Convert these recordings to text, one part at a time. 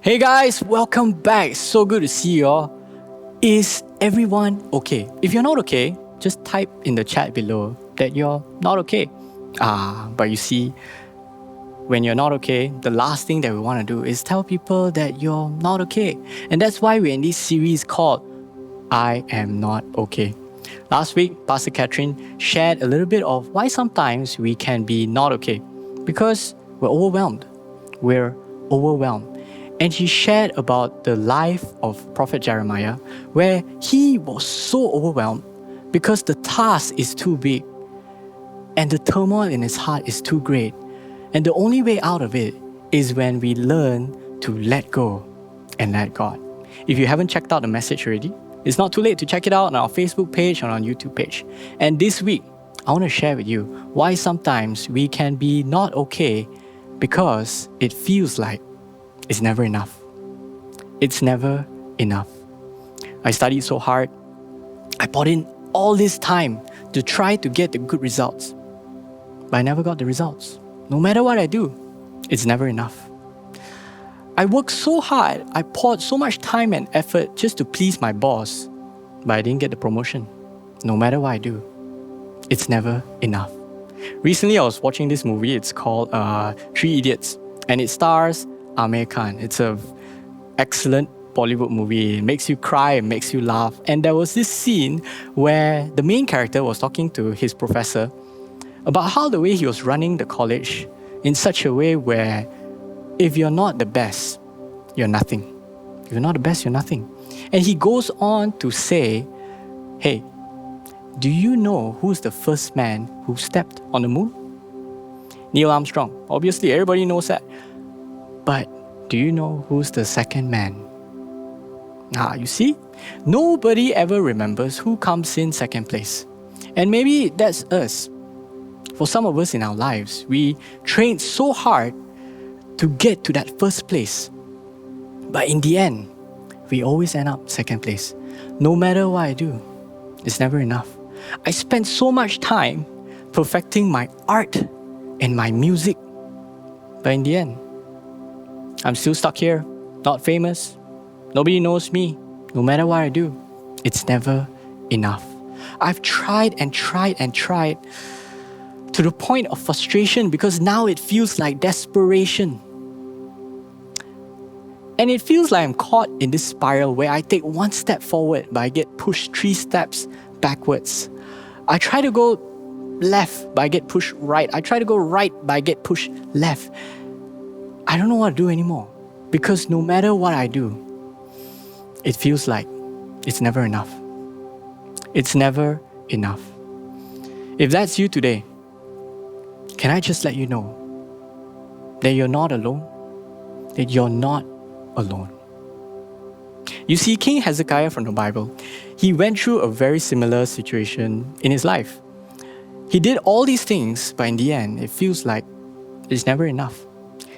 Hey guys, welcome back. So good to see you all. Is everyone okay? If you're not okay, just type in the chat below that you're not okay. But you see, when you're not okay, the last thing that we want to do is tell people that you're not okay. And that's why we're in this series called I Am Not Okay. Last week, Pastor Catherine shared a little bit of why sometimes we can be not okay because we're overwhelmed. We're overwhelmed. And she shared about the life of Prophet Jeremiah, where he was so overwhelmed because the task is too big and the turmoil in his heart is too great. And the only way out of it is when we learn to let go and let God. If you haven't checked out the message already, it's not too late to check it out on our Facebook page or on our YouTube page. And this week, I want to share with you why sometimes we can be not okay because it feels like it's never enough. It's never enough. I studied so hard. I put in all this time to try to get the good results. But I never got the results. No matter what I do, it's never enough. I worked so hard. I poured so much time and effort just to please my boss. But I didn't get the promotion. No matter what I do, it's never enough. Recently, I was watching this movie. It's called Three Idiots. And it stars Amir Khan. It's an excellent Bollywood movie. It makes you cry, it makes you laugh. And there was this scene where the main character was talking to his professor about how the way he was running the college in such a way where if you're not the best, you're nothing. If you're not the best, you're nothing. And he goes on to say, hey, do you know who's the first man who stepped on the moon? Neil Armstrong. Obviously, everybody knows that. But do you know who's the second man? You see, nobody ever remembers who comes in second place. And maybe that's us. For some of us in our lives, we trained so hard to get to that first place. But in the end, we always end up second place. No matter what I do, it's never enough. I spent so much time perfecting my art and my music. But in the end, I'm still stuck here, not famous. Nobody knows me. No matter what I do, it's never enough. I've tried and tried and tried to the point of frustration because now it feels like desperation. And it feels like I'm caught in this spiral where I take one step forward, but I get pushed 3 steps backwards. I try to go left, but I get pushed right. I try to go right, but I get pushed left. I don't know what to do anymore because no matter what I do, it feels like it's never enough. It's never enough. If that's you today, can I just let you know that you're not alone? That you're not alone. You see, King Hezekiah from the Bible, he went through a very similar situation in his life. He did all these things, but in the end, it feels like it's never enough.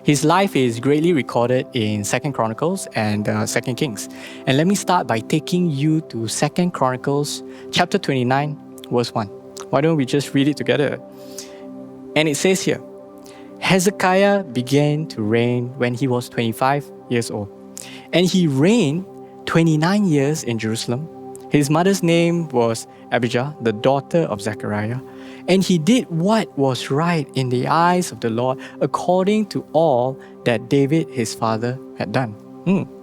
His life is greatly recorded in 2nd Chronicles and 2nd Kings. And let me start by taking you to 2nd Chronicles chapter 29, verse 1. Why don't we just read it together? And it says here, Hezekiah began to reign when he was 25 years old. And he reigned 29 years in Jerusalem. His mother's name was Abijah, the daughter of Zechariah. And he did what was right in the eyes of the Lord according to all that David, his father, had done.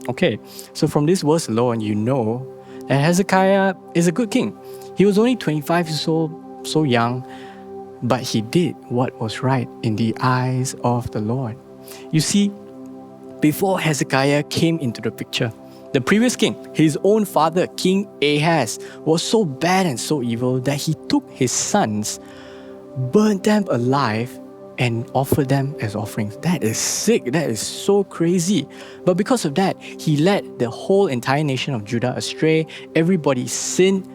Okay, so from this verse alone, you know that Hezekiah is a good king. He was only 25 years old, so young, but he did what was right in the eyes of the Lord. You see, before Hezekiah came into the picture, the previous king, his own father, King Ahaz, was so bad and so evil that he took his sons, burned them alive, and offered them as offerings. That is sick. That is so crazy. But because of that, he led the whole entire nation of Judah astray. Everybody sinned.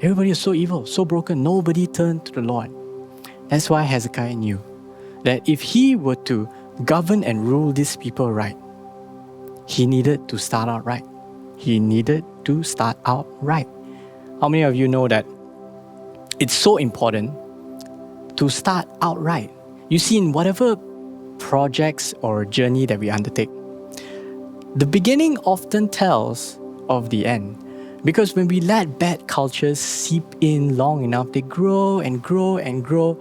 Everybody is so evil, so broken. Nobody turned to the Lord. That's why Hezekiah knew that if he were to govern and rule these people right, he needed to start out right. He needed to start out right. How many of you know that it's so important to start out right? You see, in whatever projects or journey that we undertake, The beginning often tells of the end. Because when we let bad cultures seep in long enough, they grow and grow and grow.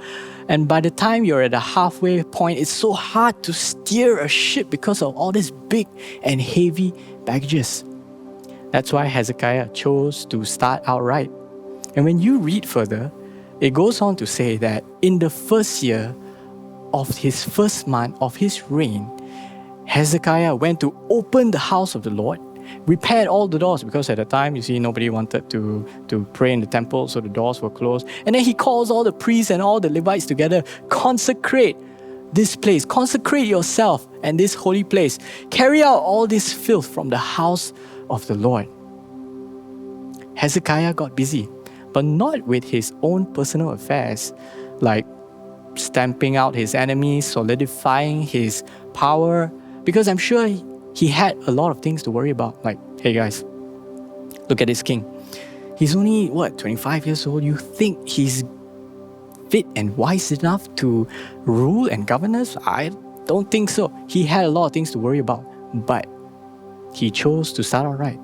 And by the time you're at a halfway point, it's so hard to steer a ship because of all these big and heavy baggages. That's why Hezekiah chose to start out right. And when you read further, it goes on to say that in the first year of his first month of his reign, Hezekiah went to open the house of the Lord, repaired all the doors, because at the time, you see, nobody wanted to pray in the temple, so the doors were closed. And then he calls all the priests and all the Levites together, consecrate this place, consecrate yourself and this holy place. Carry out all this filth from the house of the Lord. Hezekiah got busy, but not with his own personal affairs, like stamping out his enemies, solidifying his power, because I'm sure he had a lot of things to worry about. Like, hey guys, look at this king. He's only, 25 years old? You think he's fit and wise enough to rule and govern us? I don't think so. He had a lot of things to worry about, but he chose to start out right.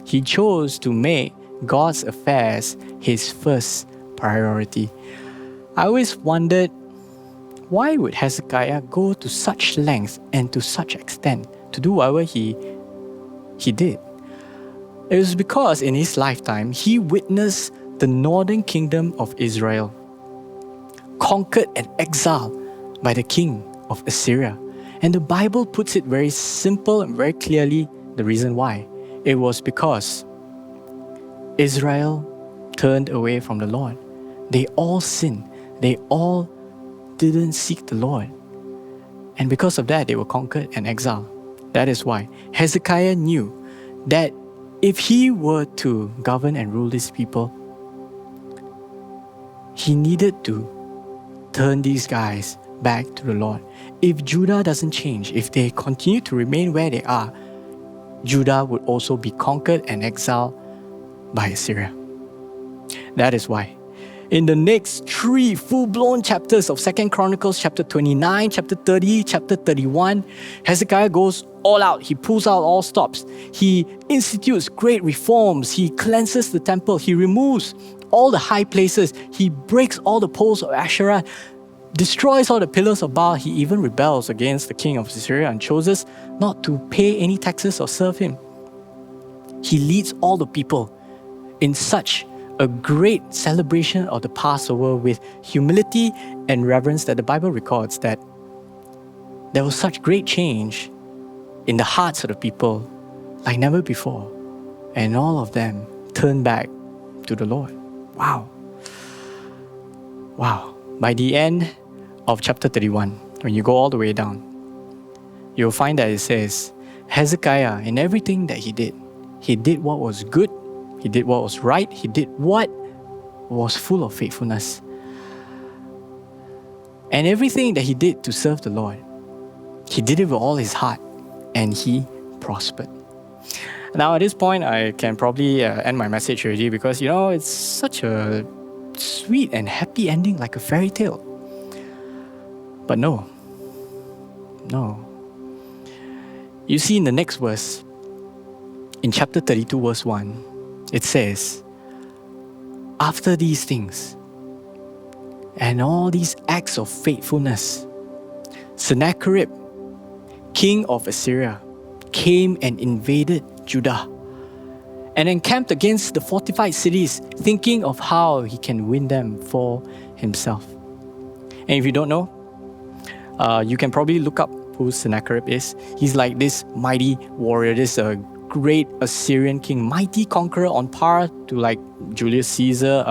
He chose to make God's affairs his first priority. I always wondered, why would Hezekiah go to such lengths and to such extent to do whatever he did? It was because in his lifetime, he witnessed the northern kingdom of Israel conquered and exiled by the king of Assyria. And the Bible puts it very simple and very clearly the reason why. It was because Israel turned away from the Lord. They all sinned. They all didn't seek the Lord. And because of that, they were conquered and exiled. That is why Hezekiah knew that if he were to govern and rule these people, he needed to turn these guys back to the Lord. If Judah doesn't change, if they continue to remain where they are, Judah would also be conquered and exiled by Assyria. That is why in the next 3 full-blown chapters of 2 Chronicles chapter 29, chapter 30, chapter 31, Hezekiah goes all out. He pulls out all stops. He institutes great reforms. He cleanses the temple. He removes all the high places. He breaks all the poles of Asherah, destroys all the pillars of Baal. He even rebels against the king of Assyria and chooses not to pay any taxes or serve him. He leads all the people in such a great celebration of the Passover with humility and reverence that the Bible records that there was such great change in the hearts of the people like never before. And all of them turned back to the Lord. Wow. Wow. By the end of chapter 31, when you go all the way down, you'll find that it says, Hezekiah, in everything that he did what was good, he did what was right, he did what was full of faithfulness. And everything that he did to serve the Lord, he did it with all his heart, and he prospered. Now at this point, I can probably end my message already because, it's such a sweet and happy ending, like a fairy tale. But no. You see in the next verse, in chapter 32 verse 1, it says, after these things and all these acts of faithfulness, Sennacherib, king of Assyria, came and invaded Judah and encamped against the fortified cities, thinking of how he can win them for himself. And if you don't know, you can probably look up who Sennacherib is. He's like this mighty warrior, this great Assyrian king, mighty conqueror on par to like Julius Caesar,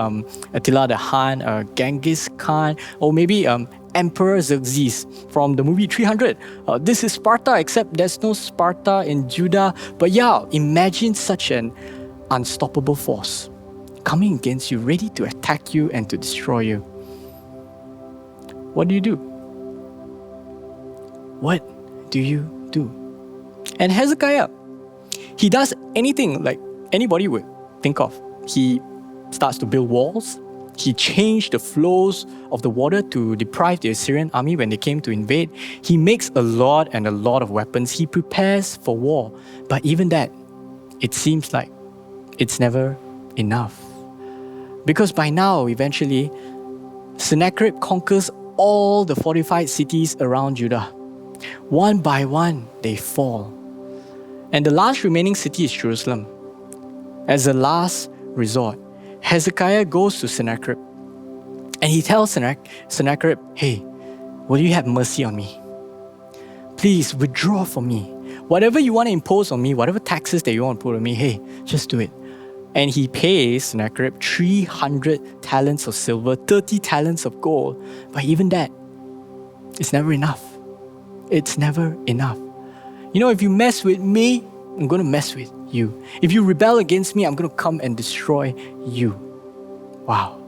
Attila the Hun, Genghis Khan, or maybe Emperor Xerxes from the movie 300. This is Sparta, except there's no Sparta in Judah. But yeah, imagine such an unstoppable force coming against you, ready to attack you and to destroy you. What do you do? What do you do? And Hezekiah, he does anything like anybody would think of. He starts to build walls. He changed the flows of the water to deprive the Assyrian army when they came to invade. He makes a lot of weapons. He prepares for war. But even that, it seems like it's never enough. Because by now, eventually, Sennacherib conquers all the fortified cities around Judah. One by one, they fall. And the last remaining city is Jerusalem. As a last resort, Hezekiah goes to Sennacherib and he tells Sennacherib, hey, will you have mercy on me? Please withdraw from me. Whatever you want to impose on me, whatever taxes that you want to put on me, hey, just do it. And he pays Sennacherib 300 talents of silver, 30 talents of gold. But even that, it's never enough. It's never enough. You know, if you mess with me, I'm going to mess with you. If you rebel against me, I'm going to come and destroy you. Wow.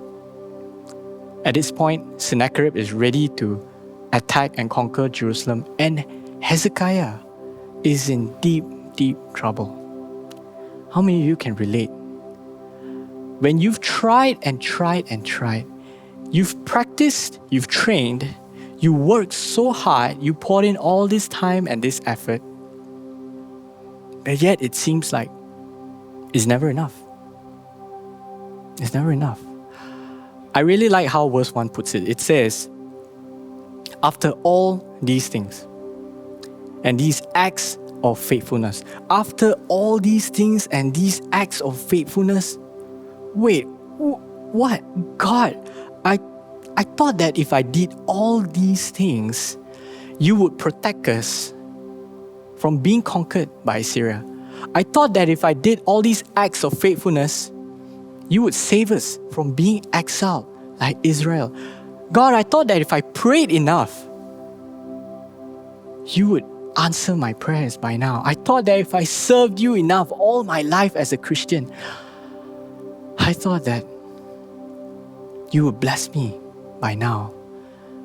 At this point, Sennacherib is ready to attack and conquer Jerusalem, and Hezekiah is in deep, deep trouble. How many of you can relate? When you've tried and tried and tried, you've practiced, you've trained, you worked so hard, you poured in all this time and this effort, but yet it seems like it's never enough. It's never enough. I really like how verse 1 puts it. It says, after all these things and these acts of faithfulness, after all these things and these acts of faithfulness, wait, what? God, I thought that if I did all these things, you would protect us from being conquered by Assyria. I thought that if I did all these acts of faithfulness, you would save us from being exiled like Israel. God, I thought that if I prayed enough, you would answer my prayers by now. I thought that if I served you enough all my life as a Christian, I thought that you would bless me by now.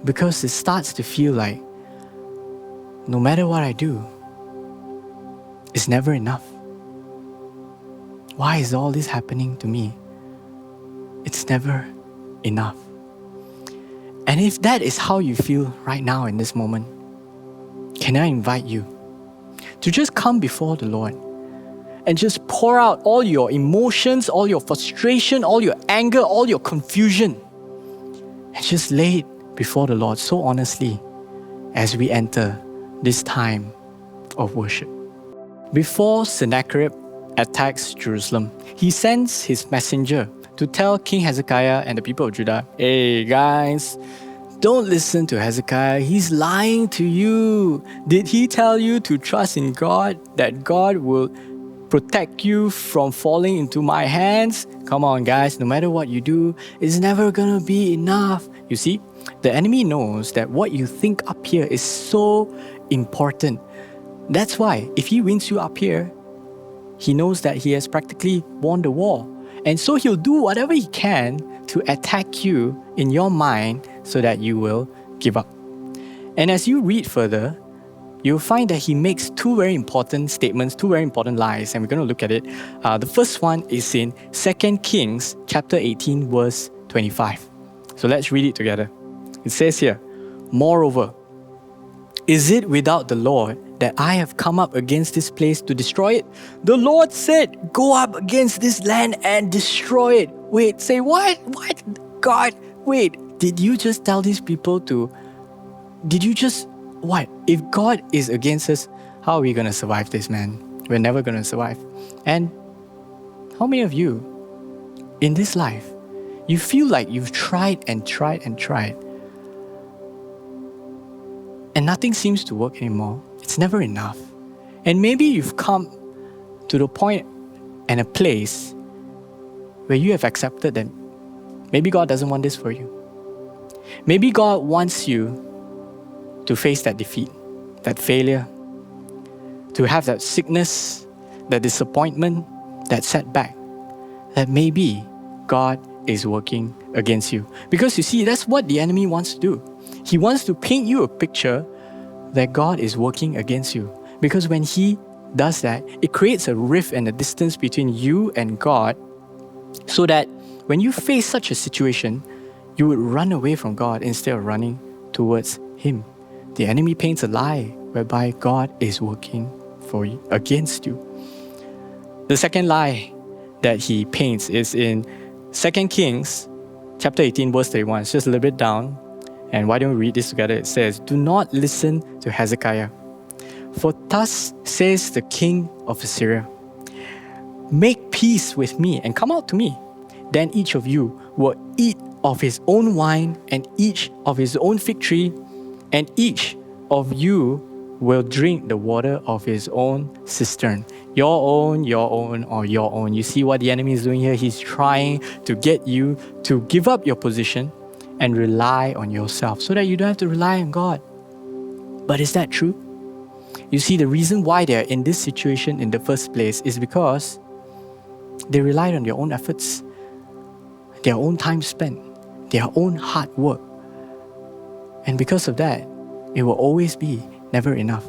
Because it starts to feel like no matter what I do, it's never enough. Why is all this happening to me? It's never enough. And if that is how you feel right now in this moment, can I invite you to just come before the Lord and just pour out all your emotions, all your frustration, all your anger, all your confusion, and just lay it before the Lord so honestly as we enter this time of worship. Before Sennacherib attacks Jerusalem, he sends his messenger to tell King Hezekiah and the people of Judah, hey guys, don't listen to Hezekiah. He's lying to you. Did he tell you to trust in God, that God will protect you from falling into my hands? Come on guys, no matter what you do, it's never gonna be enough. You see, the enemy knows that what you think up here is so important. That's why if he wins you up here, he knows that he has practically won the war. And so he'll do whatever he can to attack you in your mind so that you will give up. And as you read further, you'll find that he makes two very important statements, two very important lies, and we're going to look at it. The first one is in 2 Kings chapter 18, verse 25. So let's read it together. It says here, moreover, is it without the Lord that I have come up against this place to destroy it? The Lord said, go up against this land and destroy it. Wait, say what? What? God, wait, did you just tell these people what? If God is against us, how are we going to survive this, man? We're never going to survive. And how many of you in this life, you feel like you've tried and tried and tried, and nothing seems to work anymore? It's never enough. And maybe you've come to the point and a place where you have accepted that maybe God doesn't want this for you. Maybe God wants you to face that defeat, that failure, to have that sickness, that disappointment, that setback, that maybe God is working against you. Because you see, that's what the enemy wants to do. He wants to paint you a picture that God is working against you. Because when he does that, it creates a rift and a distance between you and God, so that when you face such a situation, you would run away from God instead of running towards Him. The enemy paints a lie whereby God is working for you, against you. The second lie that he paints is in 2 Kings chapter 18 verse 31. It's just a little bit down. And why don't we read this together? It says, "Do not listen to Hezekiah. For thus says the king of Assyria, make peace with me and come out to me. Then each of you will eat of his own wine and each of his own fig tree, and each of you will drink the water of his own cistern." Your own, or your own. You see what the enemy is doing here? He's trying to get you to give up your position and rely on yourself so that you don't have to rely on God. But is that true? You see, the reason why they're in this situation in the first place is because they relied on their own efforts, their own time spent, their own hard work. And because of that, it will always be never enough.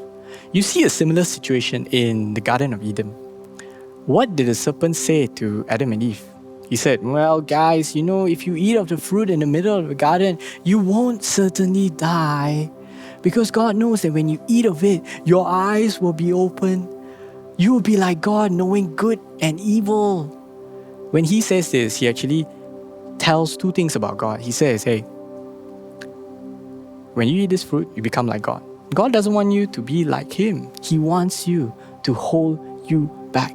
You see a similar situation in the Garden of Eden. What did the serpent say to Adam and Eve? He said, well, guys, if you eat of the fruit in the middle of the garden, you won't certainly die. Because God knows that when you eat of it, your eyes will be open. You will be like God, knowing good and evil. When he says this, he actually tells two things about God. He says, hey, when you eat this fruit, you become like God. God doesn't want you to be like Him. He wants you to hold you back.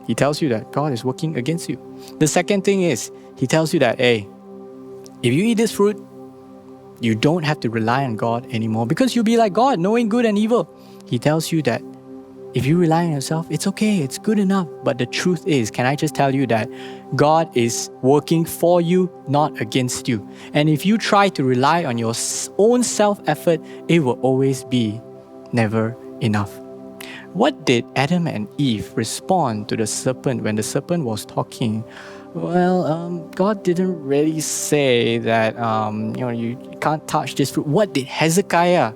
He tells you that God is working against you. The second thing is, He tells you that, hey, if you eat this fruit, you don't have to rely on God anymore because you'll be like God, knowing good and evil. He tells you that if you rely on yourself, it's okay, it's good enough. But the truth is, can I just tell you that God is working for you, not against you. And if you try to rely on your own self-effort, it will always be never enough. What did Adam and Eve respond to the serpent when the serpent was talking? Well, God didn't really say that, you can't touch this fruit. What did Hezekiah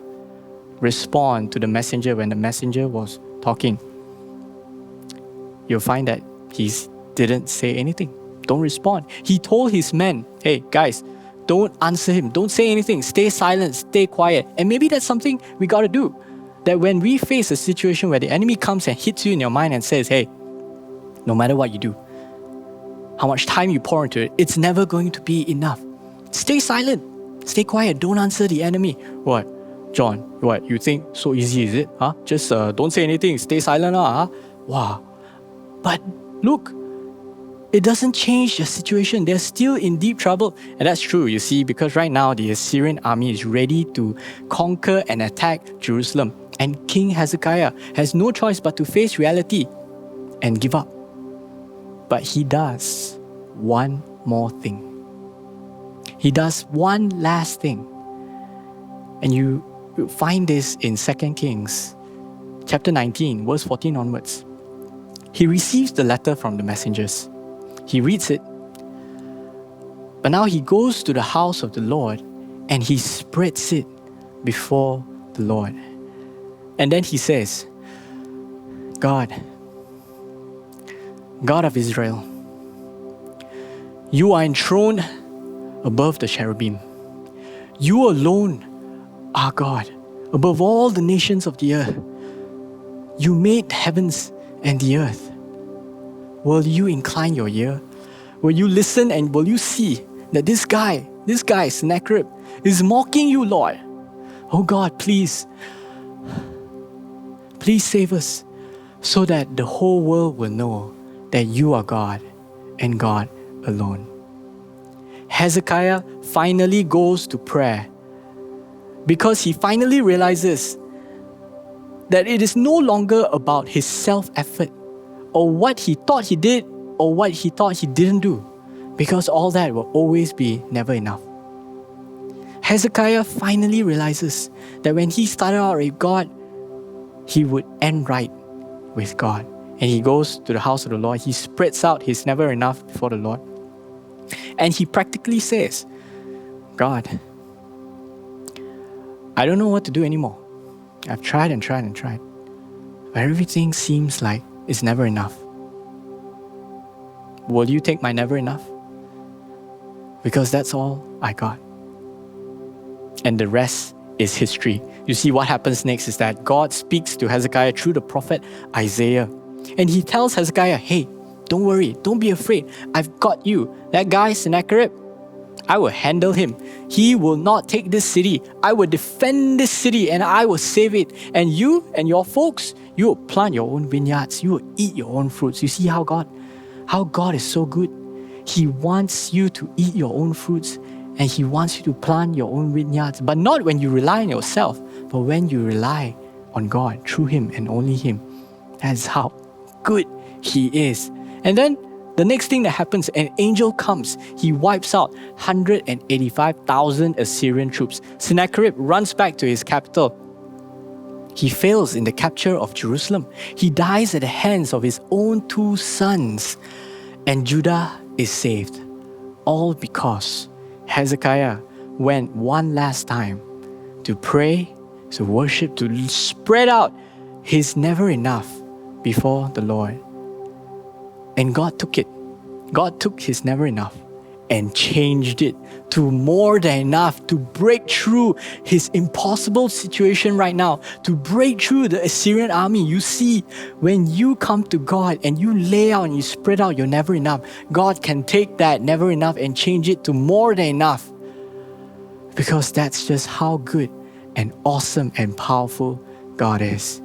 respond to the messenger when the messenger was talking? You'll find that he didn't say anything. Don't respond. He told his men, hey, guys, don't answer him. Don't say anything. Stay silent. Stay quiet. And maybe that's something we got to do. That when we face a situation where the enemy comes and hits you in your mind and says, hey, no matter what you do, how much time you pour into it, it's never going to be enough. Stay silent. Stay quiet. Don't answer the enemy. What? John, what? You think so easy, is it? Just don't say anything. Stay silent. Wow. But look, it doesn't change the situation. They're still in deep trouble. And that's true, you see, because right now the Assyrian army is ready to conquer and attack Jerusalem. And King Hezekiah has no choice but to face reality and give up. But he does one more thing. He does one last thing. And you find this in 2 Kings chapter 19, verse 14 onwards. He receives the letter from the messengers. He reads it. But now he goes to the house of the Lord and he spreads it before the Lord. And then he says, God of Israel, you are enthroned above the cherubim. You alone are God above all the nations of the earth. You made heavens and the earth. Will you incline your ear? Will you listen and will you see that this guy, Sennacherib, is mocking you, Lord? Oh God, please save us so that the whole world will know that you are God and God alone. Hezekiah finally goes to prayer because he finally realizes that it is no longer about his self-effort or what he thought he did or what he thought he didn't do, because all that will always be never enough. Hezekiah finally realizes that when he started out with God, he would end right with God. And he goes to the house of the Lord. He spreads out his never enough before the Lord. And he practically says, God, I don't know what to do anymore. I've tried and tried and tried. But everything seems like it's never enough. Will you take my never enough? because that's all I got. And the rest is history. You see, what happens next is that God speaks to Hezekiah through the prophet Isaiah. And he tells Hezekiah, hey, don't worry, don't be afraid. I've got you. That guy, Sennacherib, I will handle him. He will not take this city. I will defend this city and I will save it. And you and your folks, you will plant your own vineyards. You will eat your own fruits. You see how God is so good. He wants you to eat your own fruits and He wants you to plant your own vineyards. But not when you rely on yourself, but when you rely on God through Him and only Him. That's how good He is. And then the next thing that happens, an angel comes. He wipes out 185,000 Assyrian troops. Sennacherib runs back to his capital. He fails in the capture of Jerusalem. He dies at the hands of his own 2 sons. And Judah is saved. All because Hezekiah went one last time to pray, to worship, to spread out his never enough before the Lord. And God took it. God took his never enough and changed it to more than enough to break through his impossible situation right now, to break through the Assyrian army. You see, when you come to God and you lay out and you spread out your never enough, God can take that never enough and change it to more than enough. Because that's just how good and awesome and powerful God is.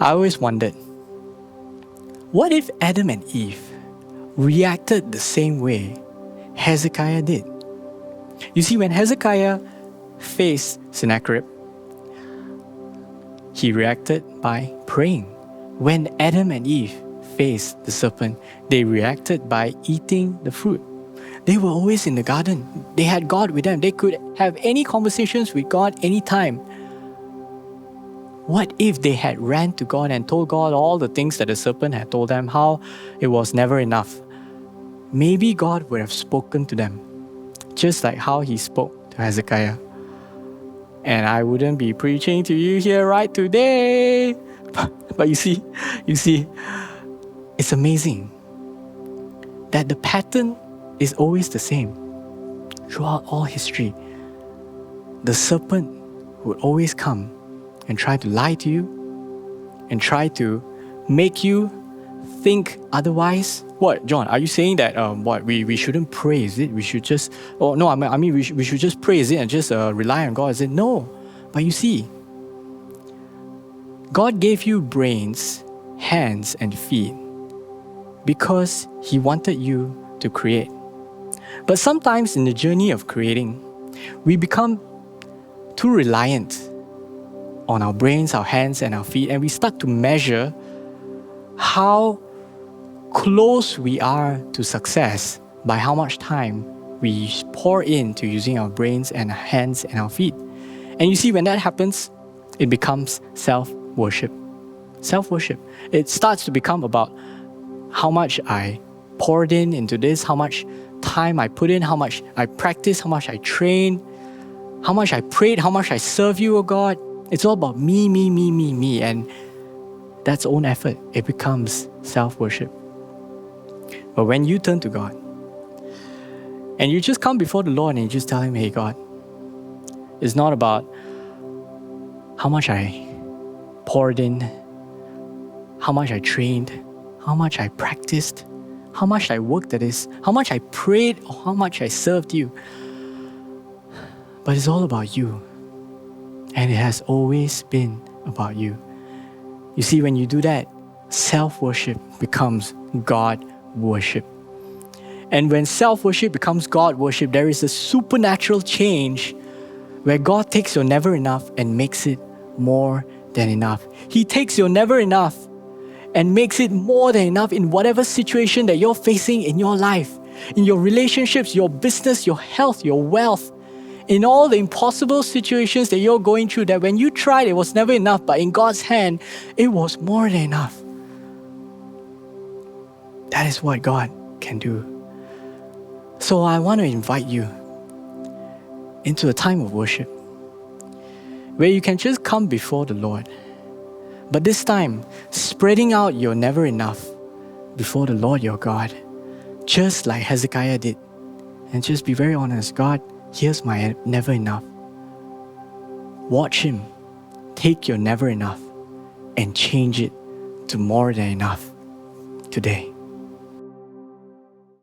I always wondered, what if Adam and Eve reacted the same way Hezekiah did? You see, when Hezekiah faced Sennacherib, he reacted by praying. When Adam and Eve faced the serpent, they reacted by eating the fruit. They were always in the garden. They had God with them. They could have any conversations with God anytime. What if they had ran to God and told God all the things that the serpent had told them, how it was never enough? Maybe God would have spoken to them, just like how He spoke to Hezekiah. And I wouldn't be preaching to you here right today. But you see, it's amazing that the pattern is always the same. Throughout all history, the serpent would always come and try to lie to you and try to make you think otherwise. What, John, are you saying that we shouldn't pray, is it? We should just, we should just pray, is it? And just rely on God, is it? No. But you see, God gave you brains, hands and feet because He wanted you to create. But sometimes in the journey of creating, we become too reliant on our brains, our hands and our feet, and we start to measure how close we are to success by how much time we pour into using our brains and hands and our feet. And you see, when that happens, it becomes self-worship. Self-worship. It starts to become about how much I poured into this, how much time I put in, how much I practice, how much I train, how much I prayed, how much I serve you, oh God. It's all about me, and that's own effort. It becomes self-worship. But when you turn to God, and you just come before the Lord and you just tell Him, hey God, it's not about how much I poured in, how much I trained, how much I practiced, how much I worked at this, how much I prayed, or how much I served you. But it's all about you. And it has always been about you. You see, when you do that, self-worship becomes God worship. And when self-worship becomes God worship, there is a supernatural change where God takes your never enough and makes it more than enough. He takes your never enough and makes it more than enough in whatever situation that you're facing in your life, in your relationships, your business, your health, your wealth, in all the impossible situations that you're going through, that when you tried, it was never enough, but in God's hand, it was more than enough. That is what God can do. So I want to invite you into a time of worship where you can just come before the Lord, but this time, spreading out your never enough before the Lord your God, just like Hezekiah did. And just be very honest. God, here's my never enough. Watch Him take your never enough and change it to more than enough today.